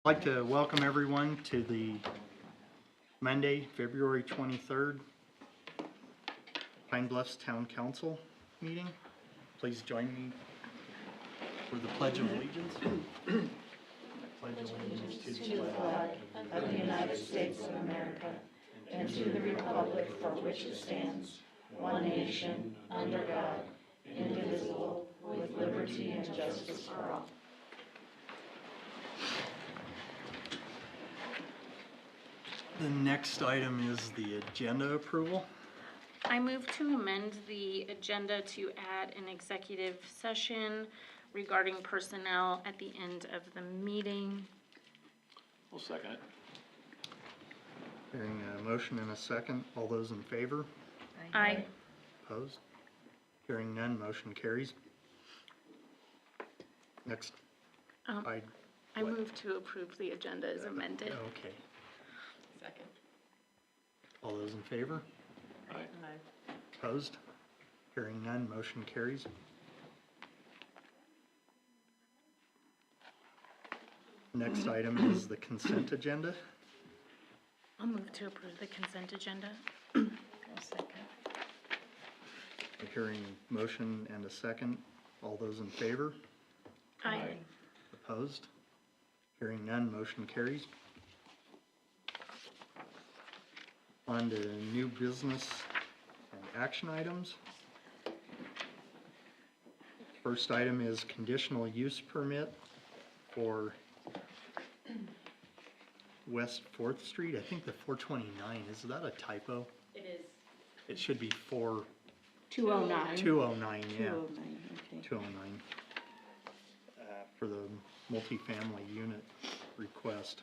I'd like to welcome everyone to the Monday, February 23rd, Pine Bluffs Town Council meeting. Please join me for the Pledge of Allegiance. Pledge allegiance to the flag of the United States of America and to the republic for which it stands, one nation, under God, indivisible, with liberty and justice for all. The next item is the agenda approval. I move to amend the agenda to add an executive session regarding personnel at the end of the meeting. I'll second it. Hearing a motion and a second. All those in favor? Aye. Opposed? Hearing none, motion carries. Next. I move to approve the agenda as amended. Okay. Second. All those in favor? Aye. Opposed? Hearing none, motion carries. Next item is the consent agenda. I'll move to approve the consent agenda. I'll second. Hearing motion and a second. All those in favor? Aye. Opposed? Hearing none, motion carries. On to new business and action items. First item is conditional use permit for West 4th Street. I think the 429, is that a typo? It is. It should be 209. 209, yeah. 209, okay. 209. For the multifamily unit request.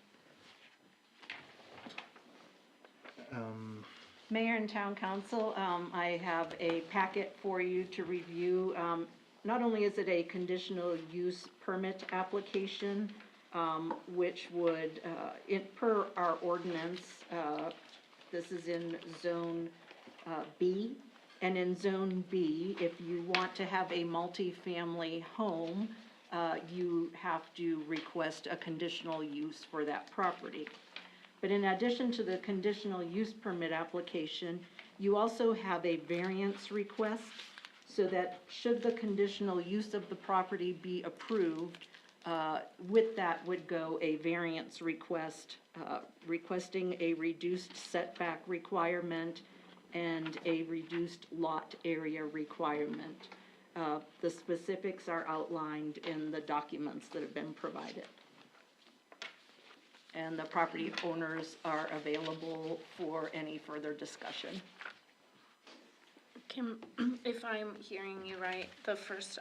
Mayor and Town Council, I have a packet for you to review. Not only is it a conditional use permit application, which would, per our ordinance, this is in Zone B, and in Zone B, if you want to have a multifamily home, you have to request a conditional use for that property. But in addition to the conditional use permit application, you also have a variance request, so that should the conditional use of the property be approved, with that would go a variance request, requesting a reduced setback requirement and a reduced lot area requirement. The specifics are outlined in the documents that have been provided. And the property owners are available for any further discussion. Kim, if I'm hearing you right, the first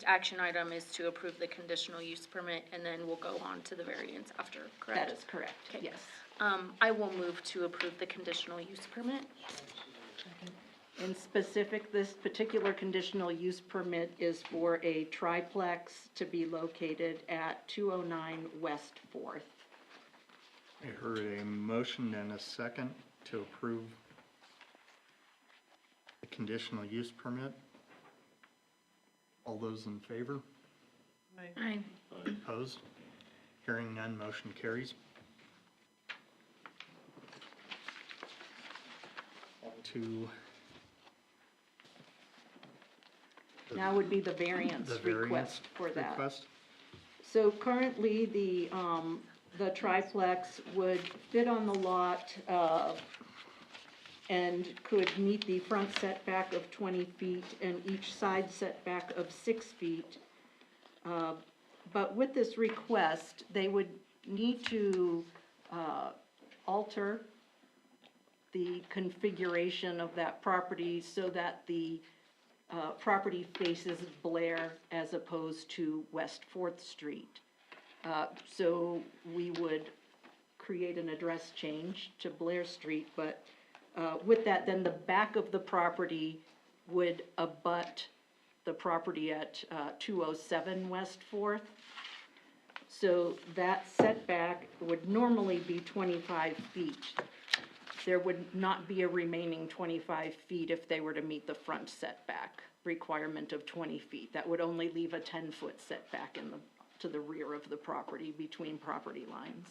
action item is to approve the conditional use permit, and then we'll go on to the variance after, correct? That is correct, Okay. yes. I will move to approve the conditional use permit. In specific, this particular conditional use permit is for a triplex to be located at 209 West 4th. I heard a motion and a second to approve the conditional use permit. All those in favor? Aye. Opposed? Hearing none, motion carries. On to Now would be the variance the variance request for that. request. So currently, the triplex would fit on the lot, and could meet the front setback of 20 feet and each side setback of 6 feet. But with this request, they would need to, alter the configuration of that property so that the property faces Blair as opposed to West 4th Street. So we would create an address change to Blair Street, but with that, then the back of the property would abut the property at 207 West 4th. So that setback would normally be 25 feet. There would not be a remaining 25 feet if they were to meet the front setback requirement of 20 feet. That would only leave a 10-foot setback to the rear of the property between property lines.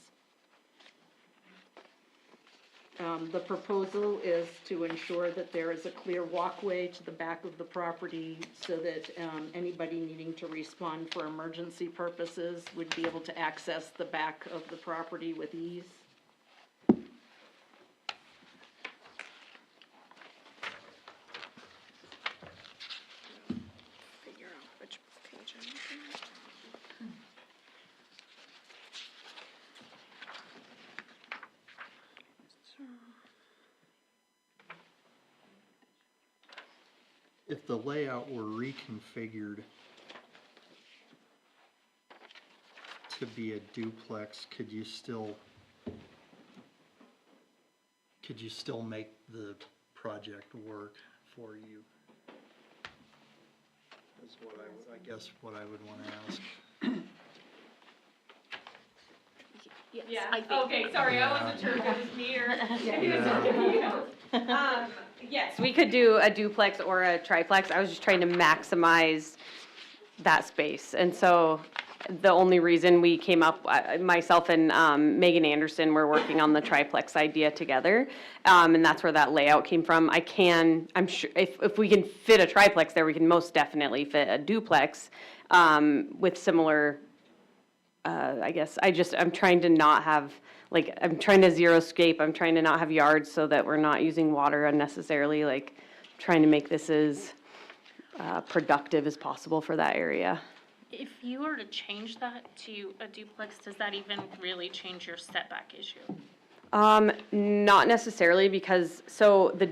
The proposal is to ensure that there is a clear walkway to the back of the property so that anybody needing to respond for emergency purposes would be able to access the back of the property with ease. Figure out which page I'm looking at. If the layout were reconfigured to be a duplex, could you still make the project work for you? That's what I guess what I would want to ask. Yes, Yeah, I think. okay, sorry, Yeah. I wasn't sure if it was me or. Yeah. Yes, we could do a duplex or a triplex. I was just trying to maximize that space. And so the only reason we came up, myself and Megan Anderson were working on the triplex idea together. And that's where that layout came from. I'm sure, if we can fit a triplex there, we can most definitely fit a duplex with similar, I guess, I'm trying to not have, I'm trying to zero-scape, I'm trying to not have yards so that we're not using water unnecessarily, trying to make this as productive as possible for that area. If you were to change that to a duplex, does that even really change your setback issue? Not necessarily because, so the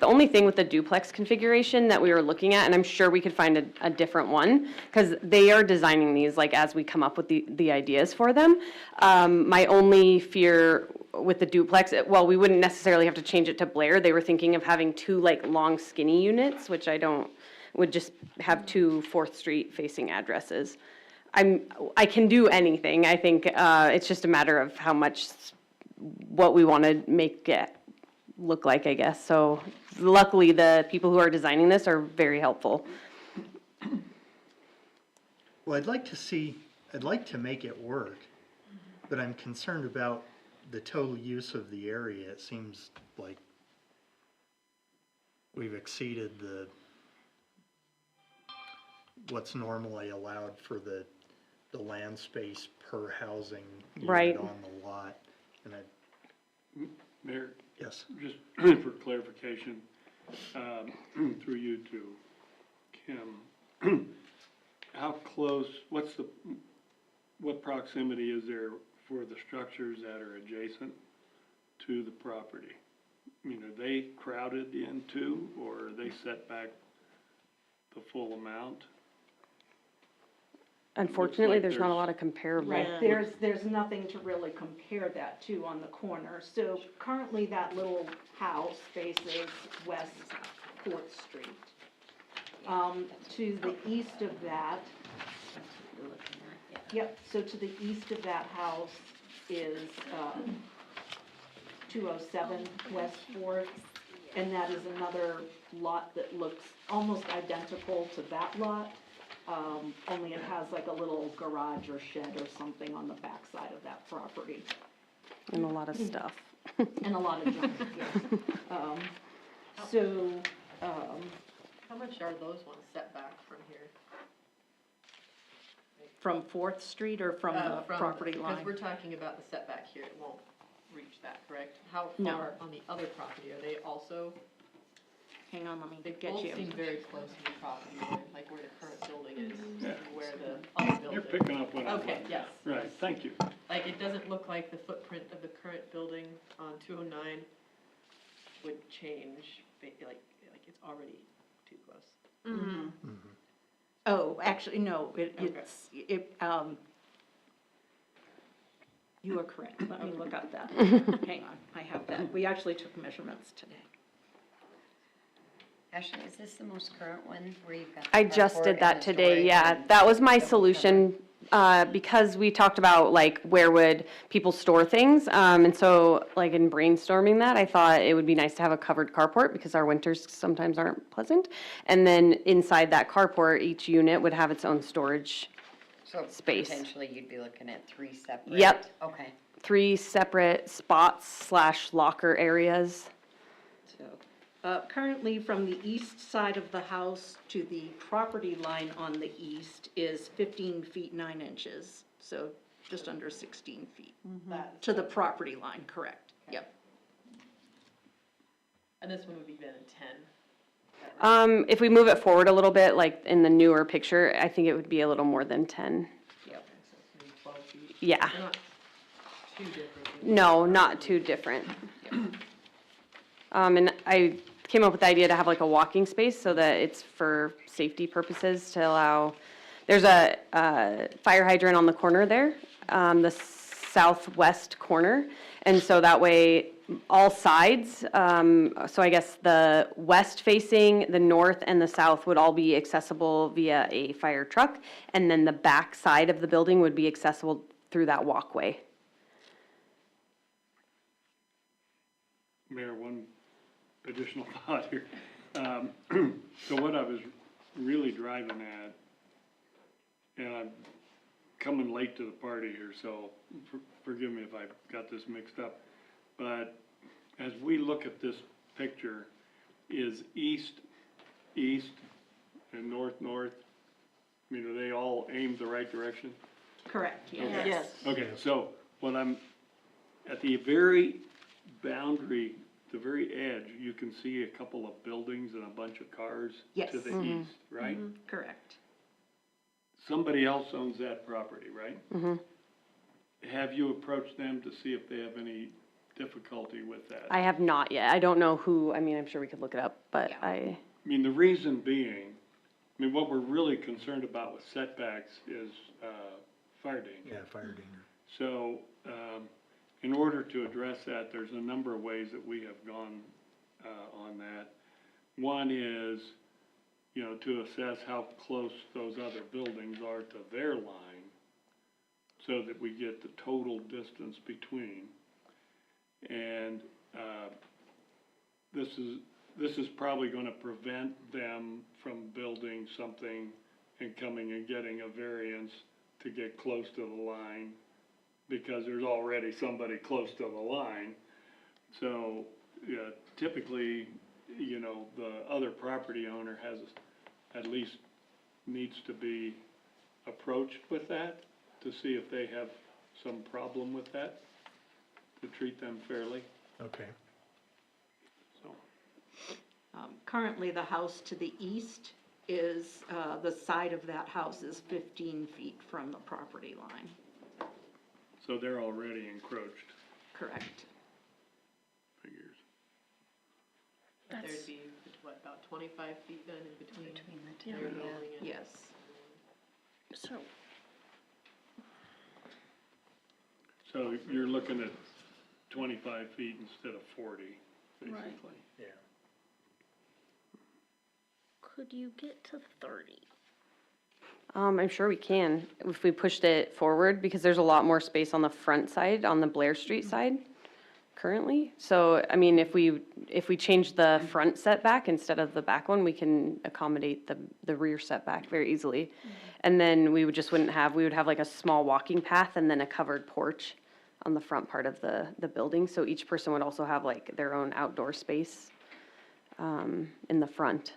only thing with the duplex configuration that we were looking at, and I'm sure we could find a different one, because they are designing these as we come up with the ideas for them. My only fear with the duplex, we wouldn't necessarily have to change it to Blair. They were thinking of having two long skinny units, which would just have two 4th Street facing addresses. I can do anything. I think it's just a matter of what we want to make it look like, I guess. So luckily, the people who are designing this are very helpful. Well, I'd like to make it work, but I'm concerned about the total use of the area. It seems like we've exceeded what's normally allowed for the land space per housing Right. unit on the lot. And Mayor, yes. just for clarification, through you to Kim, how close, what proximity is there for the structures that are adjacent to the property? I mean, are they crowded into, or are they set back the full amount? Unfortunately, like there's not a there's- lot of comparable. Right, there's nothing to really compare that to on the corner. So currently, that little house faces West 4th Street. To the east of that, so to the east of that house is 207 West 4th, and that is another lot that looks almost identical to that lot. Only it has a little garage or shed or something on the backside of that property. And a lot of stuff. And a lot of junk, yes. How much are those ones set back from here? From 4th Street or from the property line? Because we're talking about the setback here, it won't reach that, correct? How No. far on the other property, are they also, Hang on, let me they get both you. seem very close to the property, like where the current building is, Yeah. and where the other building. You're picking up what I'm Okay, looking yes. at. Right, thank you. Like, it doesn't look like the footprint of the current building on 209 would change, like it's already too close. Oh, actually, no, Okay. you are correct. Let me look up that. Hang on, I have that. We actually took measurements today. Ashley, is this the most current one where you've got? the I just carport did and that the today, storage yeah. and That was my double solution, because we talked about where would people store things. And so in brainstorming that, I thought it would be nice to have a covered carport because our winters sometimes aren't pleasant. And then inside that carport, each unit would have its own storage So space. potentially you'd be looking at 3 separate? Yep. Okay. 3 separate spots / locker areas. So, currently from the east side of the house to the property line on the east is 15 feet 9 inches. So just under 16 feet. To the property line, correct, yep. And this one would be then a 10. If we move it forward a little bit, like in the newer picture, I think it would be a little more than 10. Yep. Maybe 12 feet. Yeah. They're not too different. No, not too different. And I came up with the idea to have like a walking space so that it's for safety purposes to allow, there's a fire hydrant on the corner there, the southwest corner. And so that way, all sides, so I guess the west facing, the north and the south would all be accessible via a fire truck. And then the back side of the building would be accessible through that walkway. Mayor, one additional thought here. So what I was really driving at, and I'm coming late to the party here, so forgive me if I got this mixed up. But as we look at this picture, is east, east, and north, north? I mean, are they all aimed the right direction? Correct, Okay. yes. Okay, so when I'm at the very boundary, the very edge, you can see a couple of buildings and a bunch of cars Yes. to the east, right? Correct. Somebody else owns that property, right? Have you approached them to see if they have any difficulty with that? I have not yet. I don't know who, I mean, I'm sure we could look it up, but Yeah. I mean, the reason being, I mean, what we're really concerned about with setbacks is, fire danger. Yeah, fire danger. So, in order to address that, there's a number of ways that we have gone, on that. One is, you know, to assess how close those other buildings are to their line, so that we get the total distance between. And, this is probably gonna prevent them from building something and coming and getting a variance to get close to the line, because there's already somebody close to the line. So, yeah, typically, you know, the other property owner has, at least needs to be approached with that to see if they have some problem with that, to treat them fairly, Okay. so. Currently, the house to the east is, the side of that house is 15 feet from the property line. So they're already encroached, Correct. figures. But there'd be, what, about 25 feet then in between? Between the two, their yeah. building and- Yes. So, So you're looking at 25 feet instead of 40, basically. Yeah. could you get to 30? I'm sure we can, if we pushed it forward, because there's a lot more space on the front side, on the Blair Street side currently. So, I mean, if we change the front setback instead of the back one, we can accommodate the rear setback very easily. And then we would have like a small walking path and then a covered porch on the front part of the building. So each person would also have like their own outdoor space in the front.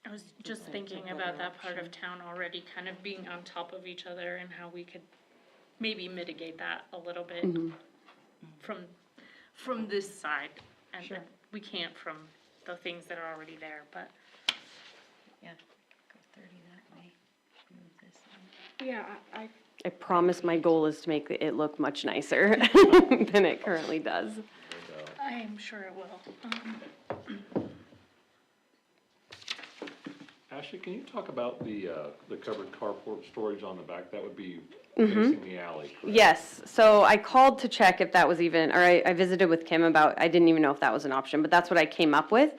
I was just thinking about that part of town already, kind of being on top of each other and how we could maybe mitigate that a little bit from this side. And then we can't from the things that are already there, but. Yeah, go 30 that way. Move this one. Yeah, I promise my goal is to make it look much nicer than it currently does. I am sure it will. Ashley, can you talk about the covered carport storage on the back? That would be facing the alley, correct? Yes, so I called to check if that was even, or I visited with Kim about, I didn't even know if that was an option, but that's what I came up with.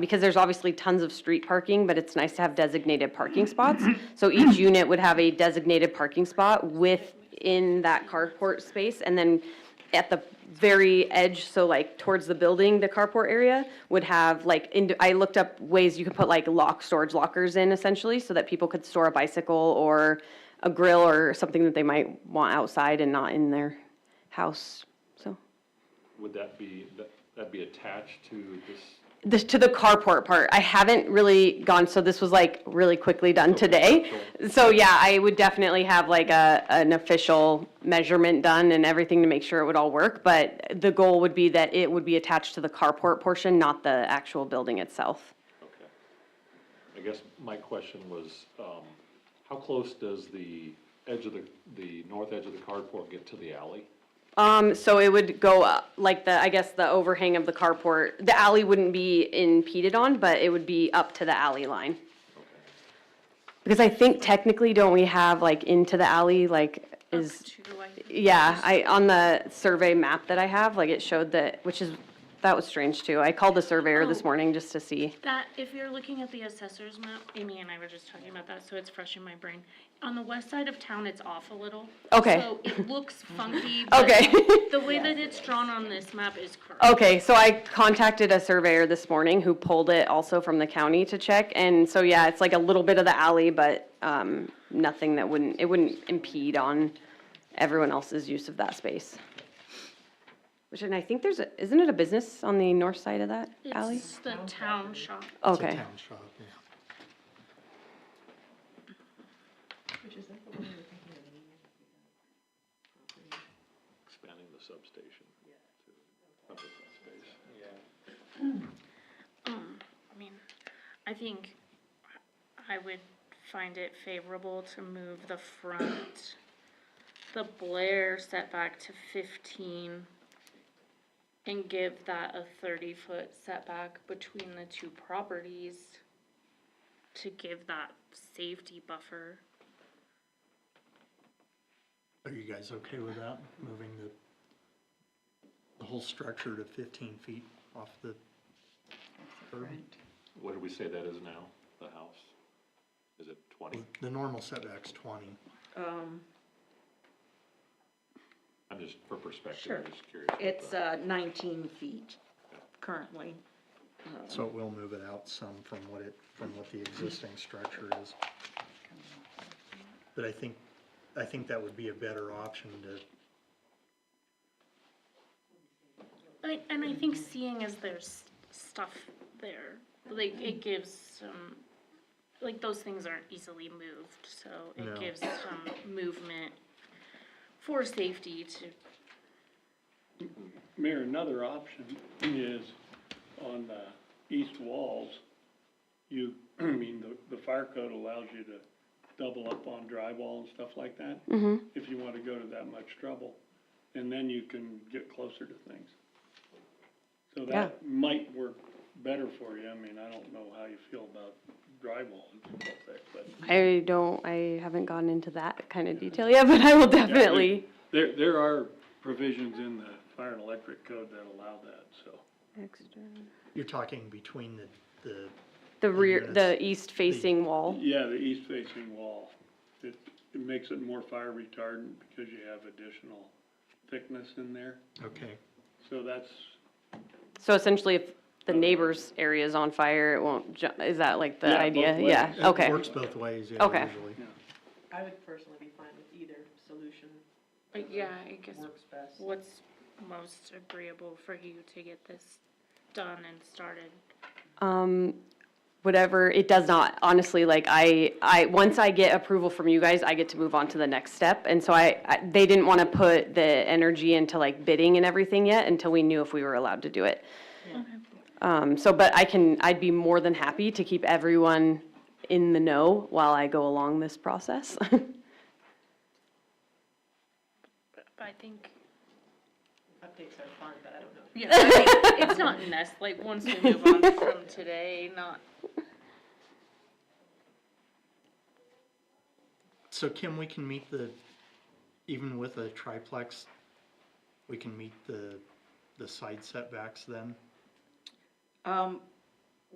Because there's obviously tons of street parking, but it's nice to have designated parking spots. So each unit would have a designated parking spot within that carport space, and then at the very edge, so like towards the building, the carport area would have like, I looked up ways you could put like storage lockers in essentially, so that people could store a bicycle or a grill or something that they might want outside and not in their house, so. Would that be attached to this? To the carport part, I haven't really gone, so this was like really quickly done today. So yeah, I would definitely have like an official measurement done and everything to make sure it would all work, but the goal would be that it would be attached to the carport portion, not the actual building itself. Okay. I guess my question was, how close does the edge of the north edge of the carport get to the alley? So it would go up, like I guess the overhang of the carport, the alley wouldn't be impeded on, but it would be up to the alley line. Okay. Because I think technically, don't we have like into the alley, like is, yeah, on the survey map that I have, like it showed that, that was strange too. I called the surveyor this morning just to see. That, if you're looking at the assessor's map, Amy and I were just talking about that, so it's fresh in my brain. On the west side of town, it's off a little. Okay. So it looks funky, but Okay. the way that it's drawn on this map is correct. Okay, so I contacted a surveyor this morning who pulled it also from the county to check, and so yeah, it's like a little bit of the alley, but, nothing that wouldn't impede on everyone else's use of that space. Which, and I think isn't it a business on the north side of that alley? It's the town shop. It's a Okay. town shop, yeah. Which is that the one we were thinking of needing to be done? Expanding the substation to cover that space. Yeah. I mean, I think I would find it favorable to move the Blair setback to 15 and give that a 30-foot setback between the two properties to give that safety buffer. Are you guys okay with that, moving the whole structure to 15 feet off the curb? What did we say that is now, the house? Is it 20? The normal setback's 20. I'm just, for perspective, Sure. I'm just curious. about It's, that. 19 feet currently. So it will move it out some from what the existing structure is. But I think that would be a better option to, And I think seeing as there's stuff there, like, it gives some, like, those things aren't easily moved, so No. it gives some movement for safety to, Mayor, another option is on the east walls, the fire code allows you to double up on drywall and stuff like that. If you want to go to that much trouble, and then you can get closer to things. So that might work better for you. I mean, I don't know how you feel about drywall and stuff like that, but. I haven't gone into that kind of detail yet, but I will definitely. There are provisions in the fire and electric code that allow that, so. you're talking between the The rear, units. the east facing wall. Yeah, the east facing wall, it makes it more fire retardant because you have additional thickness in there, Okay. so that's, So essentially, if the neighbor's area is on fire, it won't, is that like the Yeah, idea? both ways. Yeah, It okay. works both ways, yeah, Okay. usually. I would personally be fine with either solution. yeah, I guess Works best. what's most agreeable for you to get this done and started? Whatever, it does not, honestly, like once I get approval from you guys, I get to move on to the next step. And so they didn't want to put the energy into like bidding and everything yet until we knew if we were allowed to do it. But I'd be more than happy to keep everyone in the know while I go along this process. But I think, Updates are fun, but I don't know. yeah, I mean, it's not like, once we move on from today, not. So Kim, we can meet even with a triplex, we can meet the side setbacks then?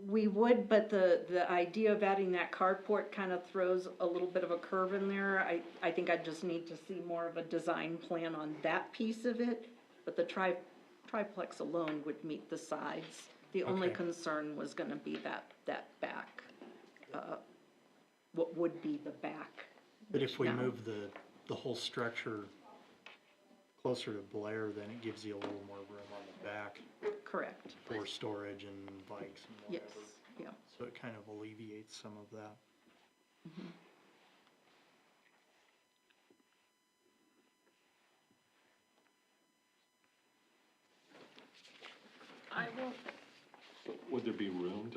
We would, but the idea of adding that carport kind of throws a little bit of a curve in there. I think I just need to see more of a design plan on that piece of it. but the triplex alone would meet the sides. The only Okay. concern was gonna be that back, what would be the back. But if we now. move the whole structure closer to Blair, then it gives you a little more room on the back Correct, for storage and bikes and yes, whatever. yeah. So it kind of alleviates some of that. I will, So would there be room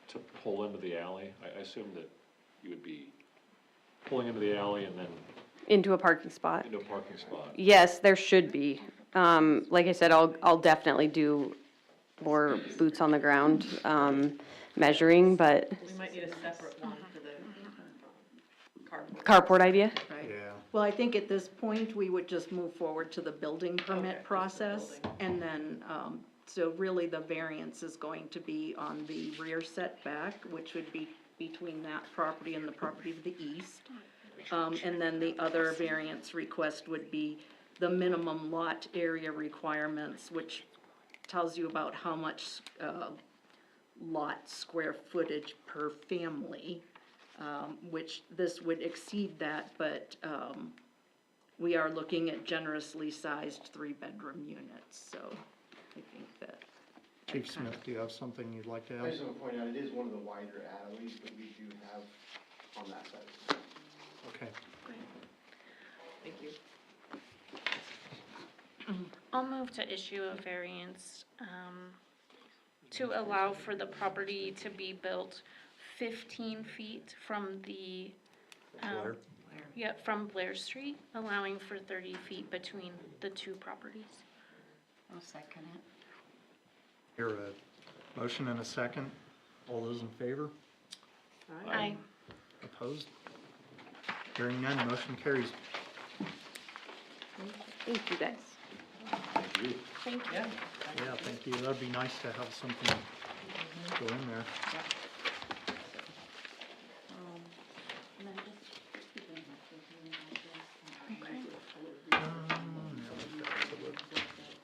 to pull into the alley? I assume that you would be pulling into the alley and then Into a parking spot. into a parking spot. Yes, there should be. Like I said, I'll definitely do more boots on the ground, measuring, but We might need a separate one for the carport. carport idea? Right. Yeah. Well, I think at this point, we would just move forward to the building permit Okay, process. just the And then, so really the variance is going to be on the rear setback, which would be between that property and the property to the east. And then the other variance request would be the minimum lot area requirements, which tells you about how much, lot square footage per family, which this would exceed that, but, we are looking at generously sized 3-bedroom units, so I think that, Chief Smith, do you have something you'd like to I add? just want to point out, it is one of the wider alleys that we do have on that side. Okay. Thank you. I'll move to issue a variance, to allow for the property to be built 15 feet from the, Blair? from Blair Street, allowing for 30 feet between the two properties. I'll second it. Here, a motion and a second. All those in favor? Aye. Opposed? Hearing none, motion carries. Thank you, guys. Thank you. Thank you. Yeah. Yeah, thank you. That'd be nice to have something go in there.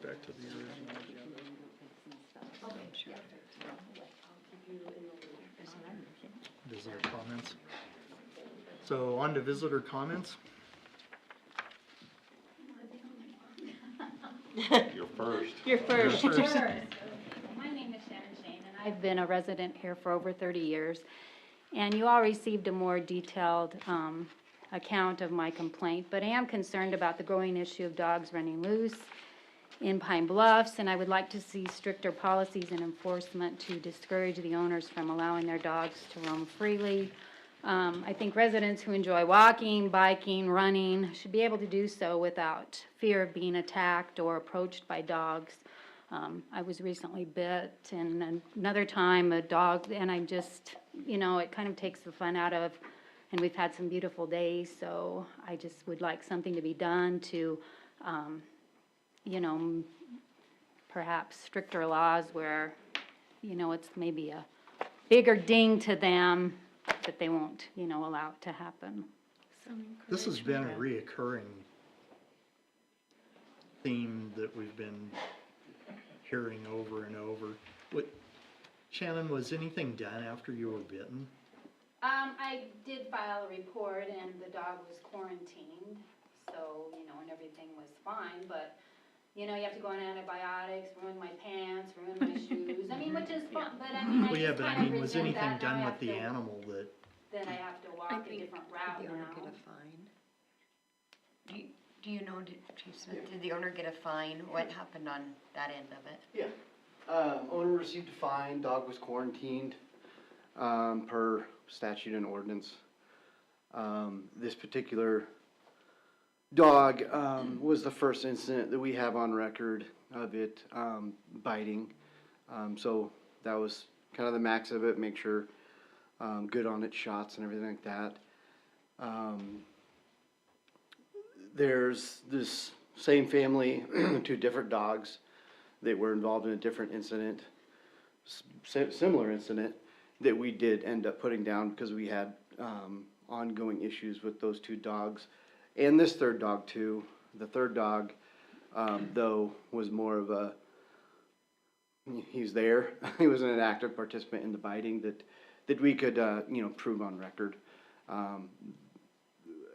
Back to the original agenda. Visitor comments. So on to visitor comments. You're first. You're first. My name is Shannon Shane, and I've been a resident here for over 30 years. And you all received a more detailed account of my complaint, but I am concerned about the growing issue of dogs running loose in Pine Bluffs, and I would like to see stricter policies and enforcement to discourage the owners from allowing their dogs to roam freely. I think residents who enjoy walking, biking, running should be able to do so without fear of being attacked or approached by dogs. I was recently bit, and another time a dog, and I just, it kind of takes the fun out of, and we've had some beautiful days, so I just would like something to be done to, perhaps stricter laws where, it's maybe a bigger ding to them, that they won't, allow it to happen. This has been a reoccurring theme that we've been hearing over and over. What, Shannon, was anything done after you were bitten? I did file a report and the dog was quarantined, so, and everything was fine, but, you have to go on antibiotics, ruin my pants, ruin my shoes, which is fun, but I Well, yeah, just but I kind of mean, was resent anything that. Now done I with have the to- animal that, Then I have to walk a different route Did the owner now. get a fine? Do you know, Chief Smith, did the owner get a fine? What happened on that end of it? Yeah, owner received a fine, dog was quarantined, per statute and ordinance. This particular dog, was the first incident that we have on record of it, biting. So that was kind of the max of it, make sure, good on its shots and everything like that. There's this same family, 2 different dogs that were involved in a different incident, similar incident, that we did end up putting down because we had ongoing issues with those 2 dogs. And this third dog too. The third dog though was more of a, he's there, he was an active participant in the biting that we could, prove on record.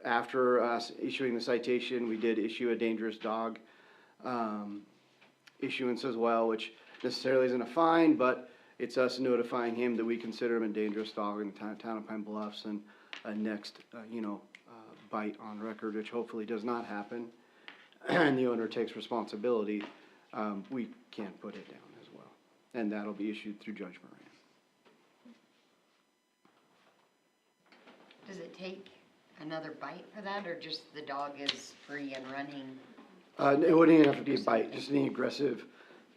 After us issuing the citation, we did issue a dangerous dog issuance as well, which necessarily isn't a fine, but it's us notifying him that we consider him a dangerous dog in the town of Pine Bluffs, and a next, bite on record, which hopefully does not happen, and the owner takes responsibility, we can put it down as well. And that'll be issued through Judge Moran. Does it take another bite for that, or just the dog is free and running? It wouldn't even have to be a bite, just any aggressive,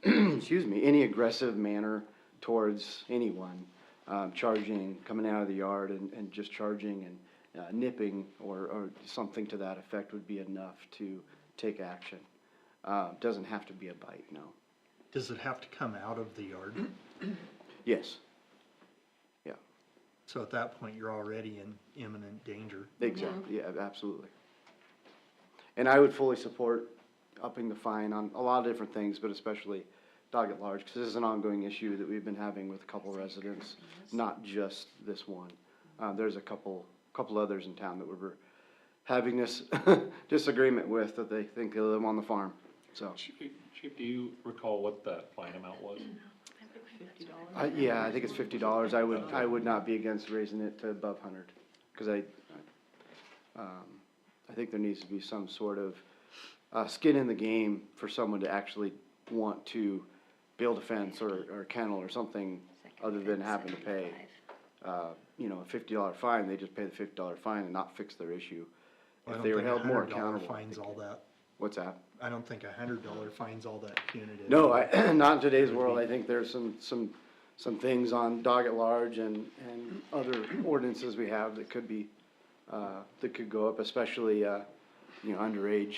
excuse me, any aggressive manner towards anyone, charging, coming out of the yard and just charging and nipping or something to that effect would be enough to take action. Doesn't have to be a bite, no. Does it have to come out of the yard? Yes. Yeah, So at that point, you're already in imminent danger. exactly, yeah, absolutely. And I would fully support upping the fine on a lot of different things, but especially dog at large, because this is an ongoing issue that we've been having with a couple residents, not just this one. There's a couple others in town that we're having this disagreement with, that they think they live on the farm, so. Chief, do you recall what that fine amount was? $50. Yeah, I think it's $50. I would not be against raising it to above 100, because I think there needs to be some sort of skin in the game for someone to actually want to build a fence or a kennel or something other than having to pay, a $50 fine. They just pay the $50 fine and not fix their issue. I If don't they were think held more $100 accountable. Fines all that. What's that? I don't think $100 fines all that punitive. No, not in today's world. I think there's some things on dog at large and other ordinances we have that could be, that could go up, especially, underage,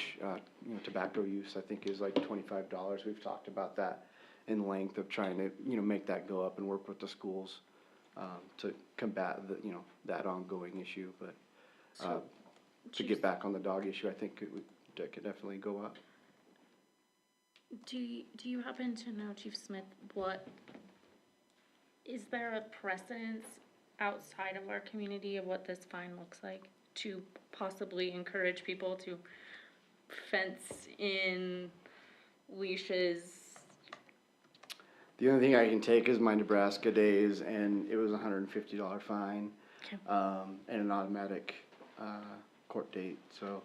tobacco use, I think is like $25. We've talked about that in length of trying to, make that go up and work with the schools, to combat that ongoing issue, but, to get back on the dog issue, I think that could definitely go up. Do you happen to know, Chief Smith, is there a precedence outside of our community of what this fine looks like to possibly encourage people to fence in leashes? The only thing I can take is my Nebraska days, and it was a $150 fine, Okay. And an automatic, court date, so,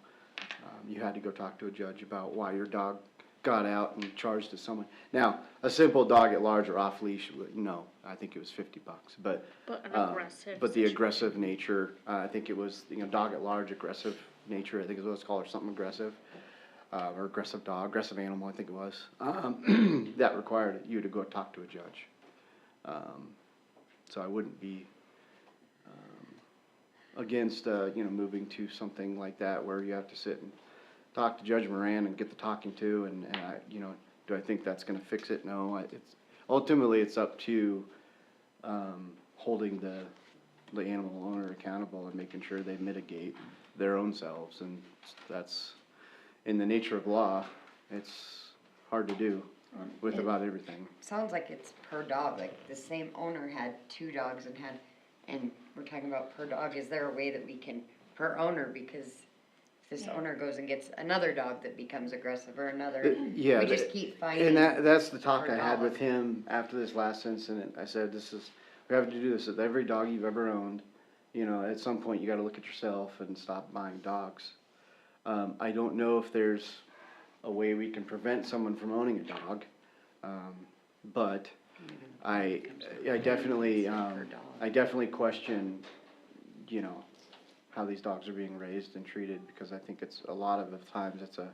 you had to go talk to a judge about why your dog got out and charged to someone. Now, a simple dog at large or off leash, no, I think it was $50, but. But an aggressive But the situation. aggressive nature, I think it was, dog at large, aggressive nature, I think is what it's called, or something aggressive. Or aggressive dog, aggressive animal, I think it was, that required you to go talk to a judge. So I wouldn't be, against, moving to something like that where you have to sit and talk to Judge Moran and get the talking to, and I, do I think that's gonna fix it? No, ultimately it's up to, holding the animal owner accountable and making sure they mitigate their own selves, and that's, in the nature of law, it's hard to do with about everything. Sounds like it's per dog, like the same owner had 2 dogs and we're talking about per dog. Is there a way that we can, per owner, because if this owner goes and gets another dog that becomes aggressive or another, Yeah, we just keep finding. and that's the talk per I had with dog. him after this last incident. I said, we have to do this with every dog you've ever owned. At some point, you gotta look at yourself and stop buying dogs. I don't know if there's a way we can prevent someone from owning a dog, but I definitely, I definitely question, how these dogs are being raised and treated, because I think it's, a lot of the times, it's a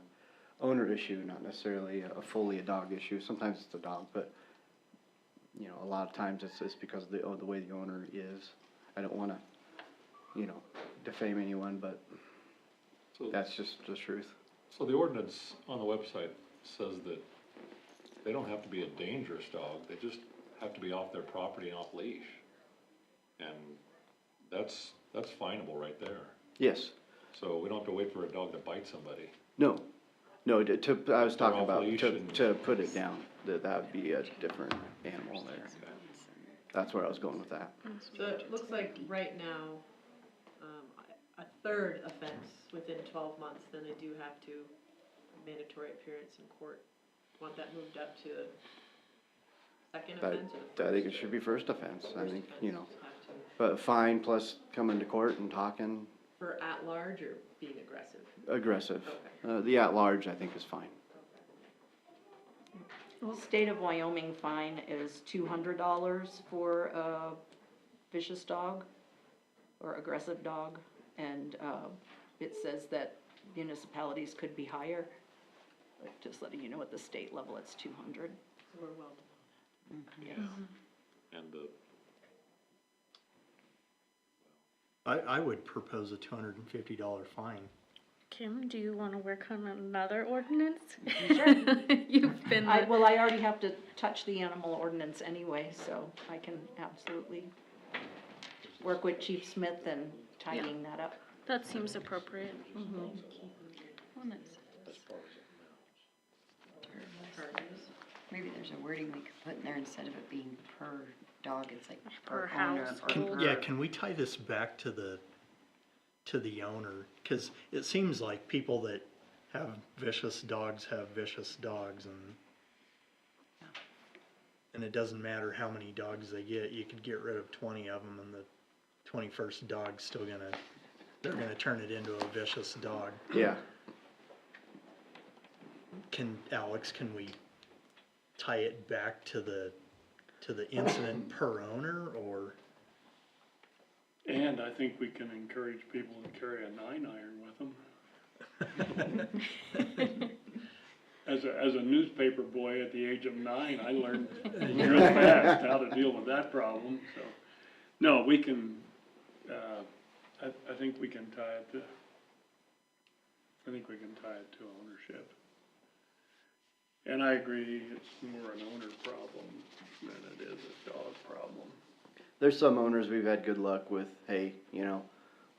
owner issue, not necessarily a fully a dog issue. Sometimes it's a dog, but, a lot of times it's because of the way the owner is. I don't wanna, defame anyone, but So- that's just the truth. So the ordinance on the website says that they don't have to be a dangerous dog, they just have to be off their property and off leash. And that's finable right there. Yes. So we don't have to wait for a dog to bite somebody. No, No, I was talking off about leash and- to put it down, that would be a different animal there. That's where I was going with that. So it looks like right now, a third offense within 12 months, then they do have to mandatory appearance in court. Want that moved up to second But offense or the first? I think it should be first offense, I First think, offense, you know, have to. but fine plus coming to court and talking, For at-large or being aggressive? aggressive. Okay. The at-large, I think, is fine. Well, state of Wyoming fine is $200 for a vicious dog or aggressive dog. And, it says that municipalities could be higher. Like, just letting you know at the state level, it's 200. So we're well. Yes. And I would propose a $250 fine. Kim, do you wanna work on another ordinance? You've been, I already have to touch the animal ordinance anyway, so I can absolutely work with Chief Smith and tidying that up. that seems appropriate. Maybe there's a wording we could put in there instead of it being per dog, it's like Per per owner. household. Yeah, can we tie this back to the owner? Cause it seems like people that have vicious dogs, and it doesn't matter how many dogs they get, you could get rid of 20 of them and the 21st dog's still they're gonna turn it into a vicious dog. Yeah, Alex, can we tie it back to the incident per owner, or? And I think we can encourage people to carry a 9-iron with them. As a newspaper boy at the age of 9, I learned real fast how to deal with that problem, so. No, we can, I think we can tie it to, ownership. And I agree, it's more an owner problem than it is a dog problem. there's some owners we've had good luck with, hey,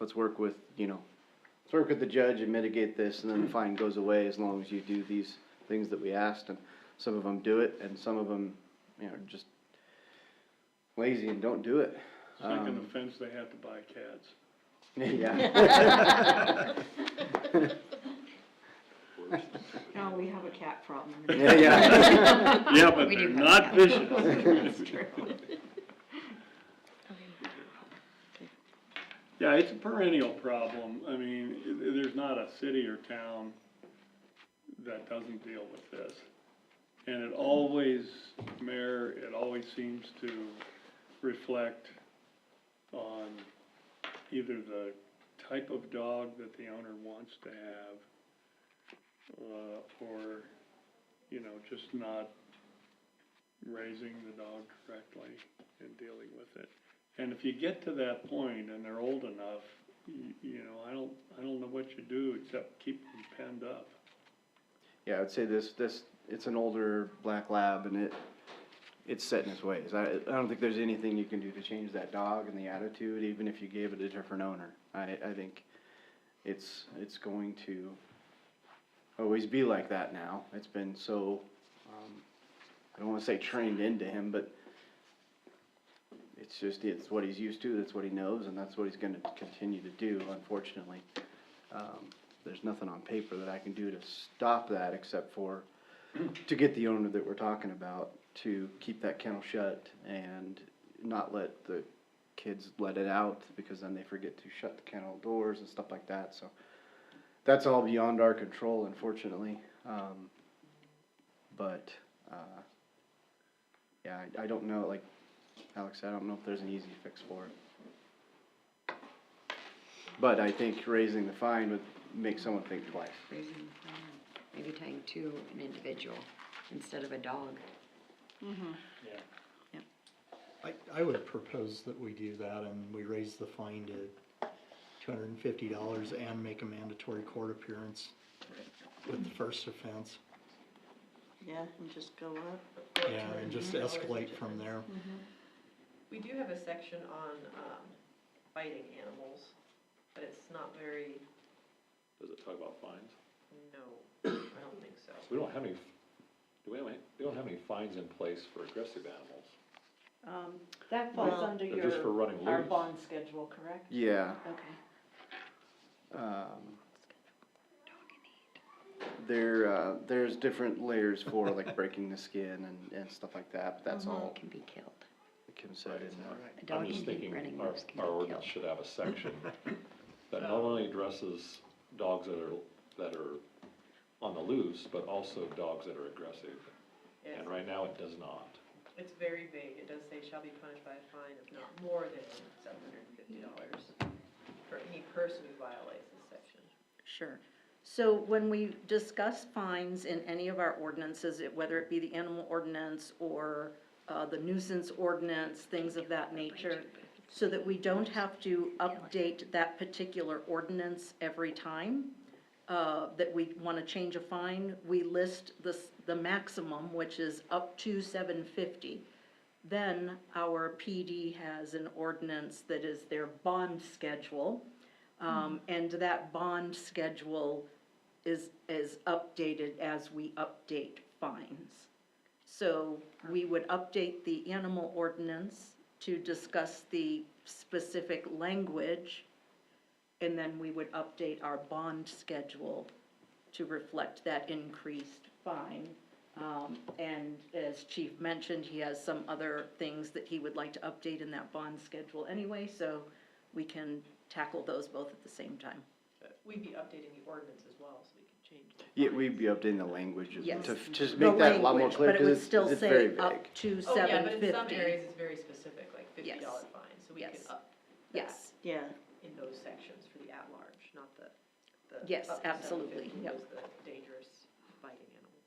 let's work with the judge and mitigate this, and then the fine goes away as long as you do these things that we asked, and some of them do it, and some of them, are just lazy and don't do it. Second offense, they have to buy cats. Yeah. No, we have a cat problem. Yeah. Yeah, but We they're do have not cats. vicious. That's true. Yeah, it's a perennial problem. I mean, there's not a city or town that doesn't deal with this. And it always, Mayor, it always seems to reflect on either the type of dog that the owner wants to have, or, just not raising the dog correctly and dealing with it. And if you get to that point and they're old enough, I don't know what you do except keep them penned up. Yeah, I'd say it's an older black lab, and it's set in its ways. I don't think there's anything you can do to change that dog and the attitude, even if you gave it a different owner. I think it's going to always be like that now. It's been so, I don't wanna say trained into him, but it's what he's used to, that's what he knows, and that's what he's gonna continue to do, unfortunately. There's nothing on paper that I can do to stop that, except for to get the owner that we're talking about to keep that kennel shut and not let the kids let it out, because then they forget to shut the kennel doors and stuff like that, so that's all beyond our control, unfortunately. But yeah, I don't know, like Alex said, I don't know if there's an easy fix for it. But I think raising the fine would make someone think twice. Raising the fine, maybe tying to an individual instead of a dog. I would propose that we do that and we raise the fine to $250 and make a mandatory court appearance with the first offense. Yeah, and just go up. Yeah, and just escalate from there. We do have a section on, fighting animals, but it's not very, does it talk about fines? No, I don't think so. We don't have any, we don't have any fines in place for aggressive animals. That falls Well, under They're just for running our loose. bond schedule, correct? Yeah, Okay. there's different layers for like breaking the skin and stuff like that, but that's all Can be killed. considered in there. A I'm dog just can be thinking running our, loose, can our be ordinance killed. should have a section that not only addresses dogs that are on the loose, but also dogs that are aggressive. Yes. And right now it does not. It's very vague. It does say shall be punished by a fine of not more than $750 for any person who violates this section. Sure. So when we discuss fines in any of our ordinances, whether it be the animal ordinance or the nuisance ordinance, things of that nature, so that we don't have to update that particular ordinance every time that we want to change a fine, we list the maximum, which is up to $750. Then our PD has an ordinance that is their bond schedule, and that bond schedule is updated as we update fines. So we would update the animal ordinance to discuss the specific language, and then we would update our bond schedule to reflect that increased fine. And as Chief mentioned, he has some other things that he would like to update in that bond schedule anyway, so we can tackle those both at the same time. We'd be updating the ordinance as well, so we could change the Yeah, we'd be updating the language Yes. to just The make that a lot more language, clear, but it would because still it's very say vague. up to Oh, yeah, but in some $750. areas it's very specific, like $50 Yes. fine, so we could Yes. up that Yes, yeah, in those sections for the at-large, not the Yes, up to absolutely, 750 yep. was the dangerous biting animal.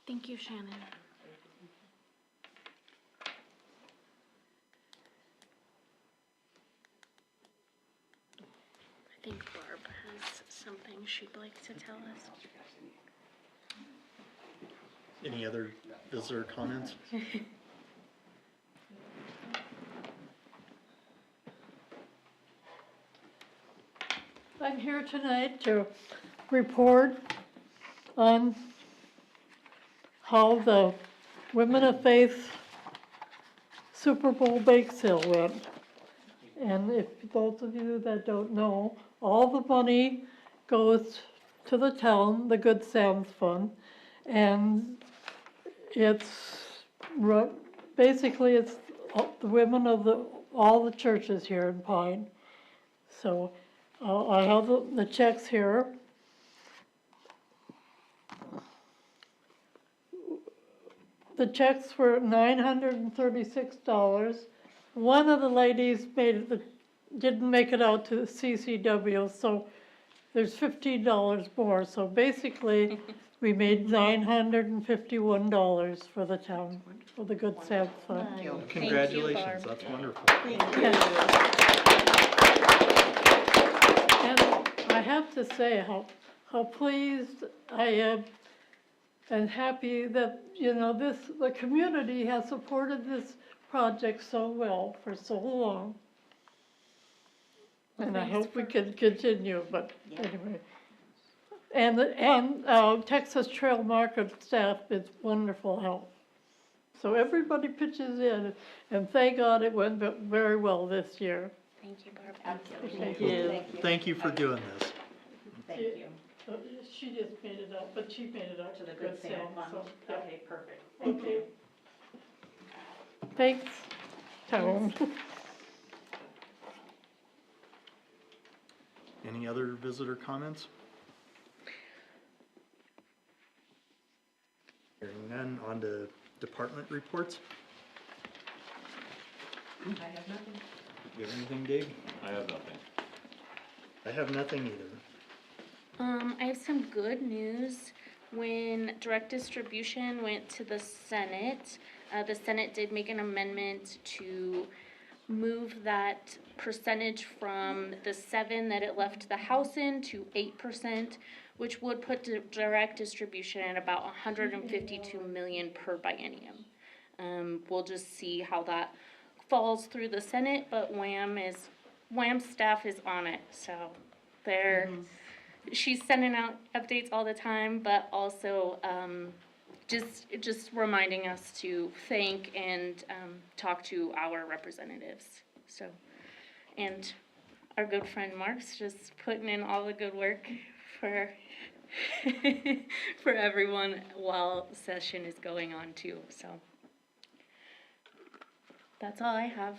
Thank you, Shannon. I think Barb has something she'd like to tell us. Any other visitor comments? I'm here tonight to report on how the Women of Faith Super Bowl bake sale went. And if those of you that don't know, all the money goes to the town, the Good Sam's Fund, and basically it's the women of all the churches here in Pine. So I have the checks here. The checks were $936. One of the ladies didn't make it out to CCW, so there's $15 more. So basically, we made $951 for the town, for the Good Sam's Fund. Congratulations, that's wonderful. And I have to say how pleased I am and happy that, the community has supported this project so well for so long. And I hope we can continue, but anyway. And Texas Trail Market staff is wonderful help. So everybody pitches in, and thank God it went very well this year. Thank you, Barb. Thank you. Thank you for doing this. Thank you. She just made it up, but she made it up To the Good Sam Fund. so, Okay, perfect. okay. Thanks, town. Any other visitor comments? Hearing none, on to department reports. I have nothing. You have anything, Dave? I have nothing. I have nothing either. I have some good news. When direct distribution went to the Senate did make an amendment to move that percentage from the 7 that it left the House in to 8%, which would put direct distribution at about 152 million per biennium. We'll just see how that falls through the Senate, but WAM's staff is on it, so they're, she's sending out updates all the time, but also, just reminding us to thank and, talk to our representatives, so. And our good friend Mark's just putting in all the good work for, for everyone while session is going on too, so. That's all I have.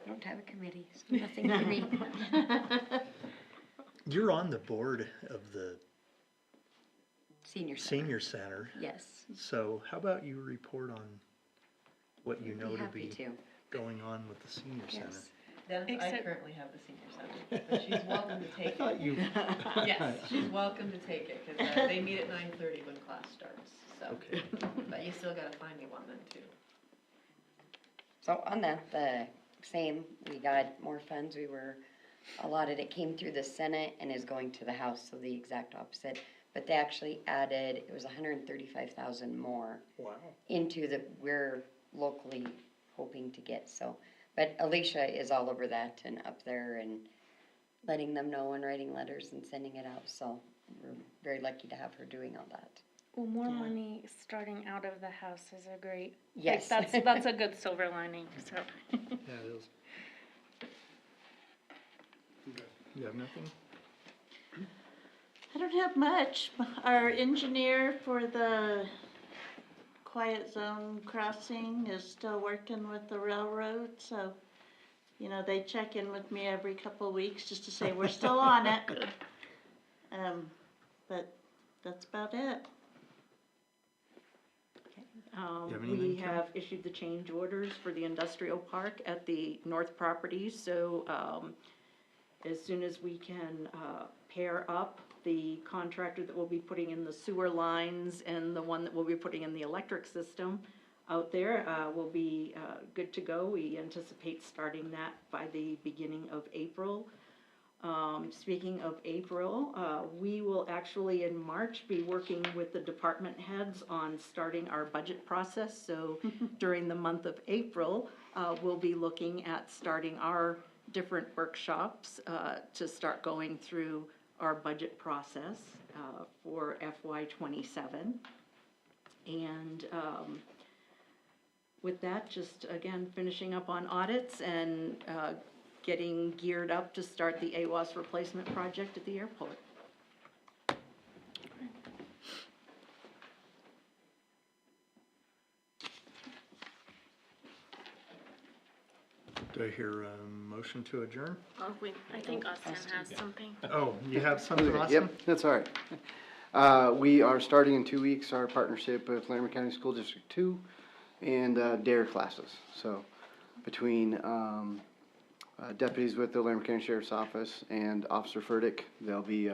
I don't have a committee, so nothing for me. You're on the board of the Senior center. senior center, Yes, so how about you report on what you know be to happy be to, going on with the senior center? yes. Then I Except- currently have the senior center, but she's welcome to I take thought it. you, Yes, she's welcome to take it, cause they meet at 9:30 when class starts, so. okay, But you still gotta find me one then too. So on that, the same, we got more funds, we were allotted, it came through the Senate and is going to the House, so the exact opposite. But they actually added, it was 135,000 more wow. into the, we're locally hoping to get, so. But Alicia is all over that and up there and letting them know and writing letters and sending it out, so we're very lucky to have her doing all that. Well, more Yeah. money starting out of the house is a great, Yes. like, that's a good silver lining, so. Yeah, it is. You have nothing? I don't have much. Our engineer for the quiet zone crossing is still working with the railroad, so, you know, they check in with me every couple of weeks just to say we're still on it. But that's about it. You have We anything, Kim? have issued the change orders for the industrial park at the north property, so, as soon as we can, pair up the contractor that will be putting in the sewer lines and the one that will be putting in the electric system out there, will be, good to go. We anticipate starting that by the beginning of April. Speaking of April, we will actually in March be working with the department heads on starting our budget process. So during the month of April, we'll be looking at starting our different workshops to start going through our budget process for FY '27. And with that, just again, finishing up on audits and getting geared up to start the AWAS replacement project at the airport. Do I hear a motion to adjourn? Oh, wait, I think Austin has something. Oh, you have something, Okay, Austin? Yep, that's all right. We are starting in 2 weeks our partnership with Laramie County School District 2 and DARE classes. So between deputies with the Laramie County Sheriff's Office and Officer Furtick, they'll be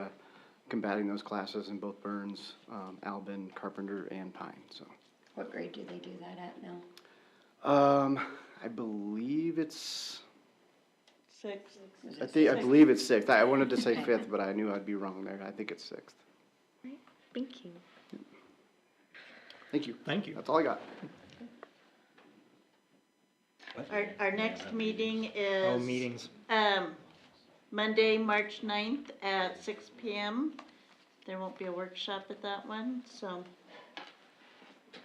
combating those classes in both Burns, Albin, Carpenter, and Pine, so. What grade do they do that at now? I believe it's, Six. I believe it's sixth. I wanted to say fifth, but I knew I'd be wrong there. I think it's sixth. Thank you. Thank you. Thank you. That's all I got. Our next meeting Oh, is, meetings. Monday, March 9th at 6 PM. There won't be a workshop at that one, so.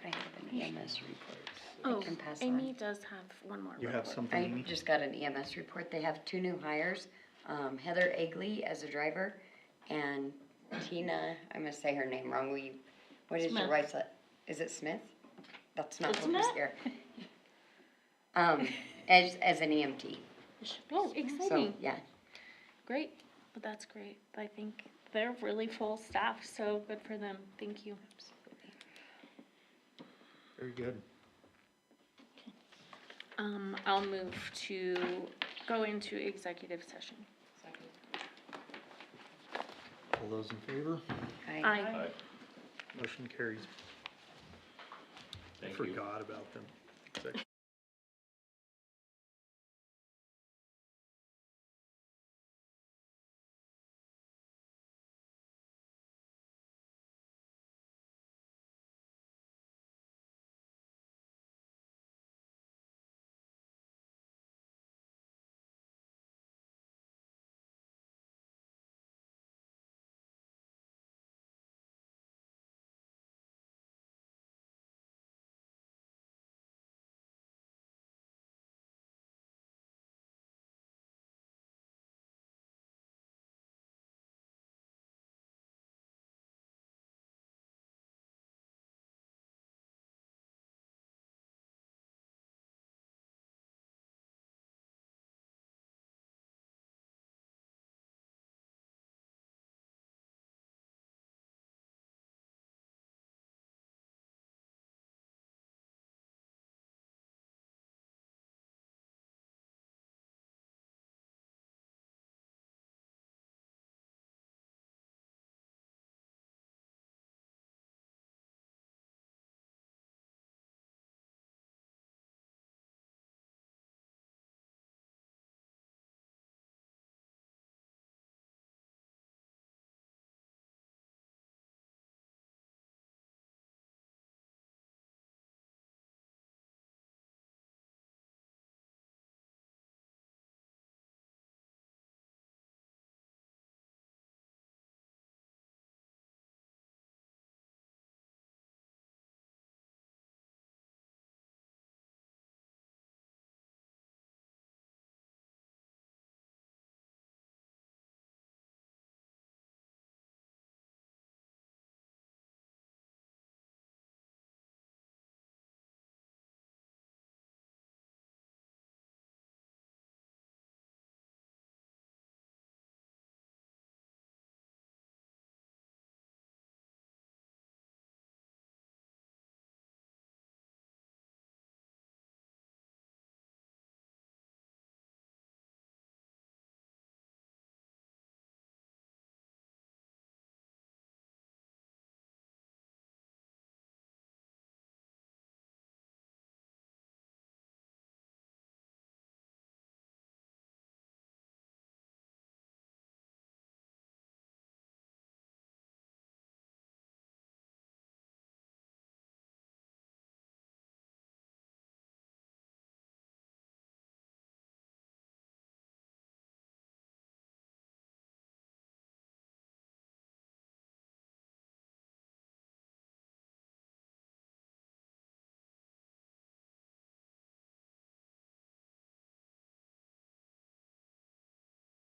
I have an EMS report. Oh, can pass Amy on. does have one more You have report. something, I Amy? just got an EMS report. They have 2 new hires, Heather Egley as a driver and Tina, I'm gonna say her name wrong. What is your Smith. wife's, is it Smith? That's not Isn't what was it? here. As an EMT. Oh, So, exciting. yeah. Great. But that's great. I think they're really full staff, so good for them. Thank you. Very good. I'll move to go into executive session. All those in favor? Aye. Aye. Motion carries. Thank you. Forgot about them.